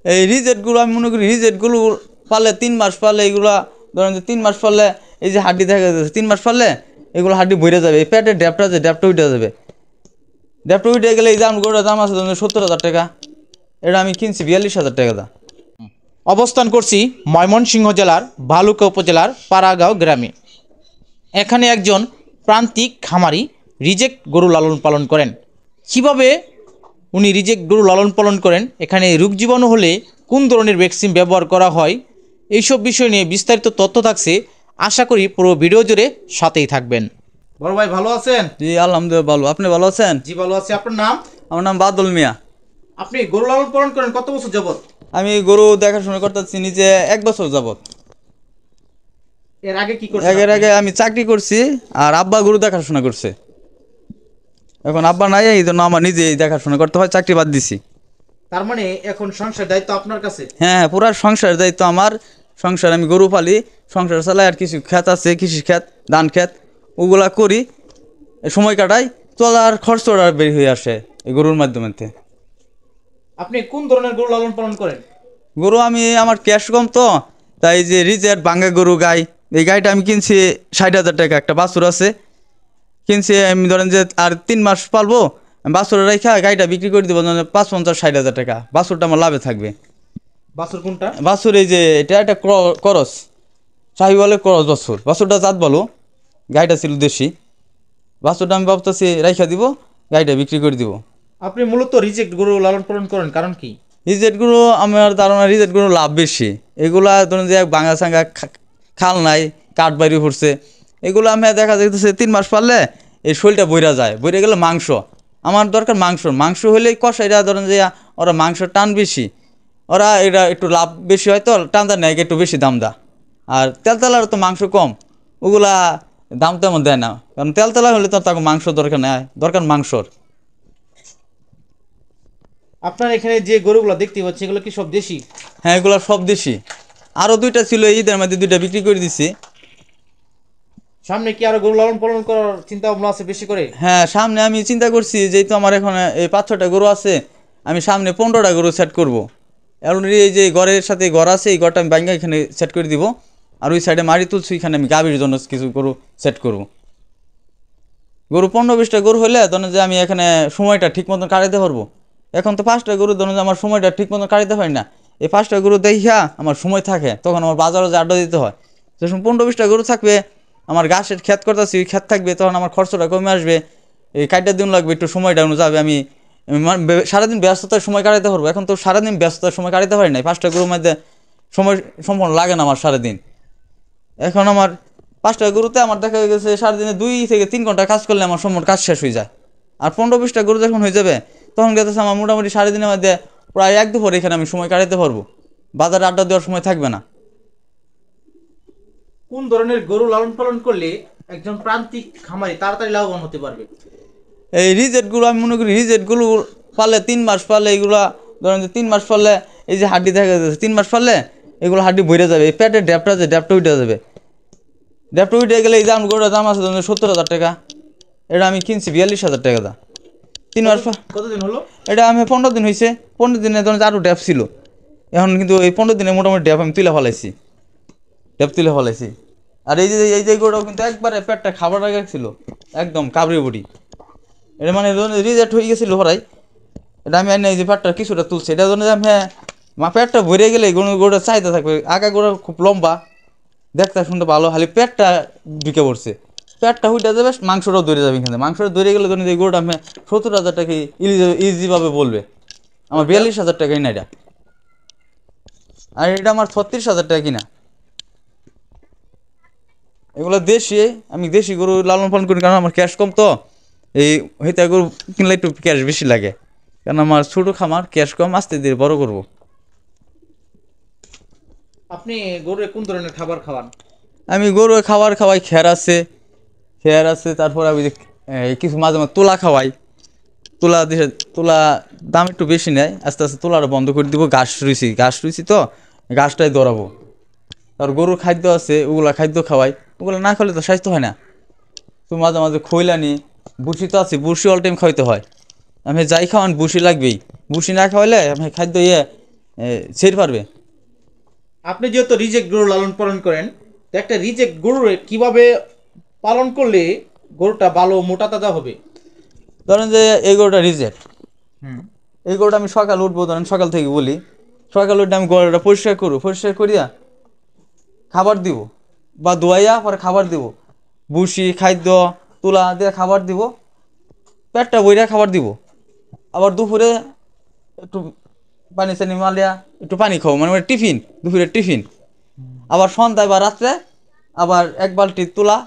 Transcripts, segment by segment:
এই রিজেক্টগুলো আমি মনে করি রিজেক্টগুলো পারলে 3 মাস পারলে এইগুলা ধরেন যে 3 মাস পারলে এই যে হাড্ডি দেখা যাচ্ছে 3 মাস পারলে এগুলো হাড্ডি ভরে যাবে, এই পেটের ড্যাপটা যে ড্যাপটা উঠে যাবে, ড্যাপটা উঠে গেলে এই দাম গরুটার দাম আছে ধরেন 70,000 টাকা, এটা আমি কিনছি 42,000 টাকা দা। অবস্থান করছি ময়মনসিংহ জেলার ভালুকা উপজেলার পাড়াগাঁও গ্রামে। এখানে একজন প্রান্তিক খামারি রিজেক্ট গরু লালন পালন করেন। কিভাবে উনি রিজেক্ট গরু লালন পালন করেন, এখানে রোগ জীবাণু হলে কোন ধরনের ভ্যাকসিন ব্যবহার করা হয়, এইসব বিষয় নিয়ে বিস্তারিত তথ্য থাকছে। আশা করি পুরো ভিডিও জুড়ে সাথেই থাকবেন। বড় ভাই ভালো আছেন? জি আলহামদুলিল্লাহ ভালো, আপনি ভালো আছেন? জি ভালো আছি। আপনার নাম? আমার নাম বাদল মিয়া। আপনি গরু লালন পালন করেন কত বছর যাবত? আমি গরু দেখাশোনা করতেছি নিজে 1 বছর যাবত। এর আগে কি করছেন? এর আগে আমি চাকরি করছি আর আব্বা গরু দেখাশোনা করছে, এখন আব্বা নাই এই জন্য আমার নিজেই দেখাশোনা করতে হয়, চাকরি বাদ দিছি। তার মানে এখন সংসার দায়িত্ব আপনার কাছে? হ্যাঁ পুরা সংসার দায়িত্ব আমার। সংসার আমি গরু পালি, সংসার চালাই, আর কিছু ক্ষেত আছে কৃষি ক্ষেত, ধান ক্ষেত, ওগুলা করি, সময় কাটাই, চলার খরচটা বের হয়ে আসে এই গরুর মাধ্যমে। আপনি কোন ধরনের গরু লালন পালন করেন? গরু আমি আমার ক্যাশ কম তো, তাই যে রিজেট বাঙ্গা গরু গাই, এই গাইটা আমি কিনছি 60,000 টাকা, একটা বাছুর আছে কিনছি আমি, ধরেন যে আর 3 মাস পালবো, বাছুরে রেখা গাইটা বিক্রি করে দেবো 50-60 হাজার টাকা, বাছুরটা আমার লাভে থাকবে। বাছুর কোনটা? বাছুর এই যে এটা একটা করস, শাহিওয়ালের করস বাছুর, বাছুরটা জাত ভালো, গাইটা ছিল দেশি, বাছুরটা আমি ভাবতেছি রেখা দিব, গাইটা বিক্রি করে দিব। আপনি মূলত রিজেক্ট গরু লালন পালন করেন কারণ কি? রিজেটগুলো আমার ধারণা রিজেটগুলো লাভ বেশি, এগুলা ধরুন যে ভাঙা সাঙ্গা খাল নাই, কাঠ বাইরে পড়ছে, এগুলো আমি দেখা যাইতেছে 3 মাস পারলে এই শরীরটা বইরা যায়, বইরে গেলে মাংস, আমার দরকার মাংস, মাংস হলেই কষাইরা ধরেন যে ওরা মাংস টান বেশি, ওরা এটা একটু লাভ বেশি হয় তো টানদার নেয় একটু বেশি দাম দা, আর তেলতেলার তো মাংস কম, ওগুলা দাম তেমন দেয় না, কারণ তেলতেলা হলে তো তাকে মাংস দরকার নেয়, দরকার মাংসর। আপনার এখানে যে গরুগুলো দেখতে পাচ্ছি এগুলো কি সব দেশি? হ্যাঁ এগুলো সব দেশি, আরও 2টা ছিল, ঈদের মধ্যে 2টা বিক্রি করে দিছি। সামনে কি আরো গরু লালন পালন করার চিন্তা ভাবনা আছে বেশি করে? হ্যাঁ সামনে আমি চিন্তা করছি, যেহেতু আমার এখন এই 5-6টা গরু আছে, আমি সামনে 15টা গরু সেট করব। অলরেডি এই যে ঘরের সাথে ঘর আছে, এই ঘরটা আমি ভাঙ্গা এখানে সেট করে দিব, আর ওই সাইডে মারি তুলছি, এখানে আমি গাভীর জন্য কিছু গরু সেট করব। গরু 15-20টা গরু হলে ধরেন যে আমি এখানে সময়টা ঠিক মতন কাটাতে পারবো। এখন তো 5টা গরু, ধরেন যে আমার সময়টা ঠিক মতন কাটাতে পারি না, এই 5টা গরু দেখা আমার সময় থাকে, তখন আমার বাজারে যে আড্ডা দিতে হয়, যখন 15-20টা গরু থাকবে, আমার ঘাসের ক্ষেত করতেছি, ক্ষেত থাকবে, তখন আমার খরচটা কমে আসবে, এই কাইটা দিন লাগবে, একটু সময় ডাউন যাবে, আমি সারাদিন ব্যস্ততার সময় কাটাতে পারবো। এখন তো সারাদিন ব্যস্ততার সময় কাটাতে পারি না, 5টা গরুর মধ্যে সময় সম্পূর্ণ লাগে না আমার সারাদিন। এখন আমার 5টা গরুতে আমার দেখা গেছে সারাদিনে 2 থেকে 3 ঘন্টা কাজ করলে আমার সম্পূর্ণ কাজ শেষ হয়ে যায়, আর 15-20টা গরু যখন হয়ে যাবে তখন গেছে আমার মোটামুটি সারাদিনের মধ্যে প্রায় 1 দুপুর এখানে আমি সময় কাটাতে পারবো, বাজারে আড্ডা দেওয়ার সময় থাকবে না। কোন ধরনের গরু লালন পালন করলে একজন প্রান্তিক খামারি তাড়াতাড়ি লাভবান হতে পারবে? এই রিজেটগুলো আমি মনে করি রিজেটগুলো পারলে 3 মাস পারলে এগুলা ধরেন যে 3 মাস পারলে এই যে হাড্ডি দেখা যাচ্ছে 3 মাস পারলে এগুলো হাড্ডি ভরে যাবে, এই পেটের ড্যাপটা যে ড্যাপটা উঠে যাবে, ড্যাপটা উঠে গেলে এই দাম গরুটার দাম আছে ধরেন 70,000 টাকা, এটা আমি কিনছি 42,000 টাকা দা। 3 মাস কতদিন হলো? এটা আমি 15 দিন হয়েছে, 15 দিনে ধরেন আরও ড্যাপ ছিল, এখন কিন্তু এই 15 দিনে মোটামুটি ড্যাপ আমি তুলে ফেলাইছি, ড্যাপ তুলে ফেলাইছি। আর এই যে গরুটাও কিন্তু একবারে পেটটা খাবার আগে ছিল, একদম কাবরি বডি, এটা মানে রিজেক্ট হয়ে গেছিলো হরাই, এটা আমি আনি এই যে পেটটা কিছুটা তুলছি, এটা জন্য আমি পেটটা ভরে গেলে গরুটা চাহিদা থাকবে, আগা গরু খুব লম্বা, দেখতে শুনতে ভালো, খালি পেটটা ঢুকে পড়ছে, পেটটা উইটা যাবে, মাংসটাও ধরে যাবে, এখানে মাংসটা ধরে গেলে ধরুন এই গরুটা আমি 70,000 টাকা ইজিভাবে বলবে, আমার 42,000 টাকা কিনা এটা, আর এটা আমার 36,000 টাকা কিনা। এগুলো দেশি, আমি দেশি গরু লালন পালন করি কারণ আমার ক্যাশ কম তো, এই হইতে গরু কিনলে একটু ক্যাশ বেশি লাগে, কারণ আমার ছোটো খামার, ক্যাশ কম, আস্তে ধীরে বড় করবো। আপনি গরুরে কোন ধরনের খাবার খাওয়ান? আমি গরু খাবার খাওয়াই, খেয়ার আছে, তারপরে আমি যে কিছু মাঝে মাঝে তুলা খাওয়াই, তুলা দিছে, তুলা দাম একটু বেশি নেয়, আস্তে আস্তে তুলাটা বন্ধ করে দিব, ঘাস রুইছি তো ঘাসটাই দৌড়াবো, তার গরুর খাদ্য আছে ওগুলা খাদ্য খাওয়াই, ওগুলো না খাওয়ালে তো স্বাস্থ্য হয় না, তো মাঝে মাঝে খৈলানি, ভুসি তো আছে, ভুসি অল টাইম খাওয়াইতে হয়, আমি যাই খাওয়ান ভুসি লাগবেই, ভুসি না খাওয়াইলে আমি খাদ্য ছেড় পারবে। আপনি যেহেতু রিজেক্ট গরু লালন পালন করেন, তো একটা রিজেক্ট গরুরে কিভাবে পালন করলে গরুটা ভালো মোটা তাজা হবে? ধরেন যে এই গরুটা রিজেক্ট, হুম। এই গরুটা আমি সকাল উঠবো, ধরেন সকাল থেকে বলি, সকাল উঠে আমি গরুটা পরিষ্কার করবো, পরিষ্কার করিয়া খাবার দিব বা ধোয়াইয়া পরে খাবার দিব, ভুসি খাদ্য তুলা দিয়ে খাবার দিব, পেটটা বইরা খাবার দিব। আবার দুপুরে একটু পানি চানি মালিয়া একটু পানি খাও, মানে টিফিন, দুপুরের টিফিন। আবার সন্ধ্যায় বা রাত্রে আবার এক বালতি তুলা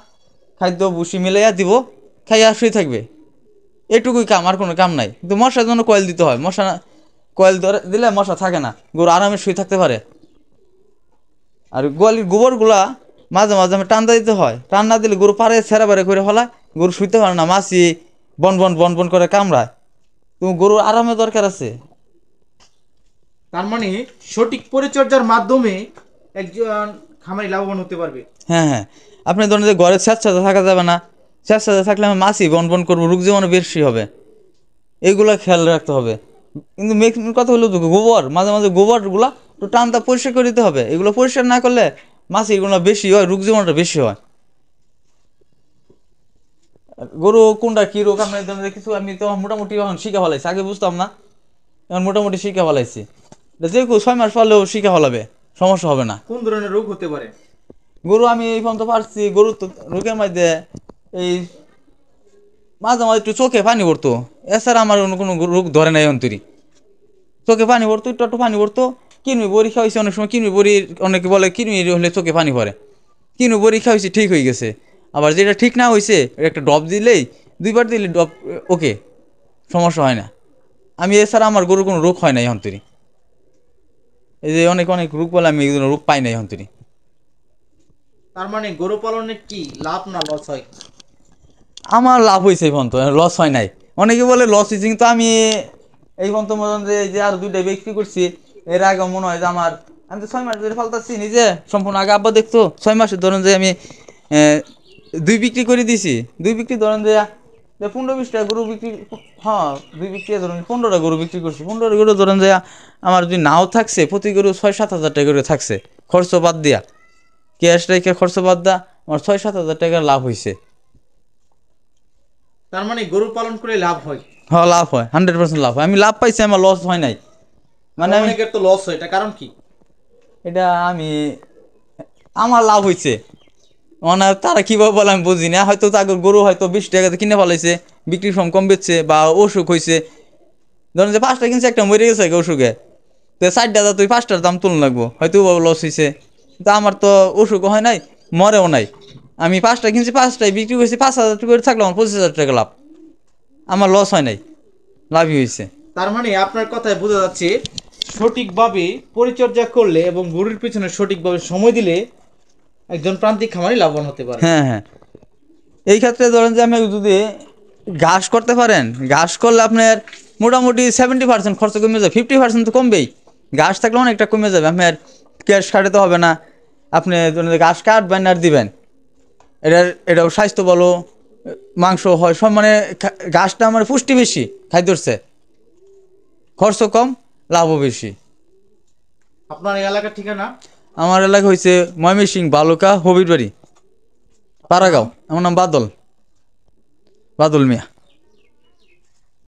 খাদ্য ভুসি মিলাইয়া দিব, খাইয়া শুয়ে থাকবে। এটুকুই কাম, আর কোনো কাম নাই। কিন্তু মশার জন্য কয়েল দিতে হয়, মশা কয়েল ধরে দিলে মশা থাকে না, গরু আরামে শুয়ে থাকতে পারে। আর গোয়ালির গোবরগুলা মাঝে মাঝে আমি টান্দা দিতে হয়, টান না দিলে গরু পারে ছেঁড়া বেড়ে করে ফেলায়, গরু শুইতে পারে না, মাছি বন বন বন বন করে কামড়ায়। তুমি গরুর আরামে দরকার আছে। তার মানে সঠিক পরিচর্যার মাধ্যমে একজন খামারি লাভবান হতে পারবে। হ্যাঁ হ্যাঁ, আপনি ধরেন যে ঘরে স্যাঁতস্যাঁতে থাকা যাবে না, স্যাঁতস্যাঁতে থাকলে আমি মাছি বন বন করবো, রোগ জীবাণু বেশি হবে, এইগুলা খেয়াল রাখতে হবে। কিন্তু মেন কথা হলো তো গোবর, মাঝে মাঝে গোবরগুলা একটু টানটা পরিষ্কার করে দিতে হবে। এগুলো পরিষ্কার না করলে মাছিগুলো বেশি হয়, রোগ জীবাণুটা বেশি হয়। আর গরু কোনটা কি রোগ আপনি ধরেন যে কিছু আমি তো মোটামুটি এখন শিখে ফেলাইছি, আগে বুঝতাম না, এখন মোটামুটি শিখে ফেলাইছি। যে কেউ 6 মাস পারলেও শিখে ফেলাবে, সমস্যা হবে না। কোন ধরনের রোগ হতে পারে? গরু আমি এই পর্যন্ত পারছি, গরু তো রোগের মধ্যে এই মাঝে মাঝে একটু চোখে পানি পড়তো, এছাড়া আমার অন্য কোনো রোগ ধরে নাই অন্তরি। চোখে পানি পড়তো, একটু একটু পানি পড়তো, কিনবি বড়ি খাওয়াইছি, অনেক সময় কিনবি বড়ি, অনেকে বলে কিনবি হলে চোখে পানি পড়ে, কিনবি বড়ি খাওয়াইছি ঠিক হয়ে গেছে। আবার যেটা ঠিক না হয়েছে একটা ড্রপ দিলেই, 2বার দিলে ড্রপ ওকে, সমস্যা হয় না। আমি এছাড়া আমার গরুর কোনো রোগ হয় নাই অন্তরি। এই যে অনেক অনেক রোগ বলে আমি এগুলো রোগ পাই নাই অন্তরি। তার মানে গরু পালনে কি লাভ না লস হয়? আমার লাভ হয়েছে এই পর্যন্ত, লস হয় নাই। অনেকে বলে লস হয়েছে, কিন্তু আমি এই পর্যন্ত মতন যে যে আর 2টা বিক্রি করছি, এর আগে মনে হয় যে আমার, আমি তো 6 মাস ধরে ফালতাছি নিজে সম্পূর্ণ। আগে আব্বা দেখতো 6 মাসের ধরেন যে আমি 2 বিক্রি করে দিছি, 2 বিক্রি ধরেন যে 15-20টা গরু বিক্রি, হ্যাঁ 2 বিক্রি ধরেন 15টা গরু বিক্রি করছি। 15টা গরু ধরেন যে আমার যদি নাও থাকছে, প্রতি গরু 6-7 হাজার টাকা করে থাকছে, খরচ বাদ দিয়া, ক্যাশ রেখে খরচ বাদ দা আমার 6-7 হাজার টাকার লাভ হয়েছে। তার মানে গরু পালন করে লাভ হয়। হ্যাঁ লাভ হয়, 100% লাভ হয়। আমি লাভ পাইছি, আমার লস হয় নাই। মানে আবার আমি অনেকের তো লস হয়, এটা কারণ কি? এটা আমি আমার লাভ হয়েছে, মানে তারা কীভাবে বলে আমি বুঝি না। হয়তো তাদের গরু হয়তো 20 টাকাতে কিনে ফেলাইছে, বিক্রির ফর্ম কম বেচছে, বা অসুখ হয়েছে, ধরেন যে 5টা কিনছে, একটা মরে গেছে অসুখে, তো 60 টাকা তুই 5টার দাম তুলন লাগবো, হয়তো লস হয়েছে। তা আমার তো অসুখও হয় নাই, মরেও নাই। আমি 5টা কিনছি, 5টায় বিক্রি করছি, 5 হাজার টাকা করে থাকলো, আমার 25 হাজার টাকা লাভ। আমার লস হয় নাই, লাভই হয়েছে। তার মানে আপনার কথায় বোঝা যাচ্ছে সঠিকভাবে পরিচর্যা করলে এবং গরুর পিছনে সঠিকভাবে সময় দিলে একজন প্রান্তিক খামারি লাভবান হতে পারে। হ্যাঁ হ্যাঁ, এই ক্ষেত্রে ধরেন যে আপনি যদি ঘাস করতে পারেন, ঘাস করলে আপনার মোটামুটি 70% খরচ কমে যাবে, 50% তো কমবেই। ঘাস থাকলে অনেকটা কমে যাবে, আপনার ক্যাশ কাটাতে হবে না। আপনি ধরেন যে ঘাস কাটবেন আর দিবেন, এটাও স্বাস্থ্য ভালো, মাংস হয় সব, মানে ঘাসটা আমার পুষ্টি বেশি খাদ্যর চেয়ে, খরচ কম, লাভও বেশি। আপনার এই এলাকার ঠিকানা? আমার এলাকা হয়েছে ময়মনসিংহ বালুকা হবিরবাড়ি, পাড়াগাঁও। আমার নাম বাদল, বাদল মিয়া।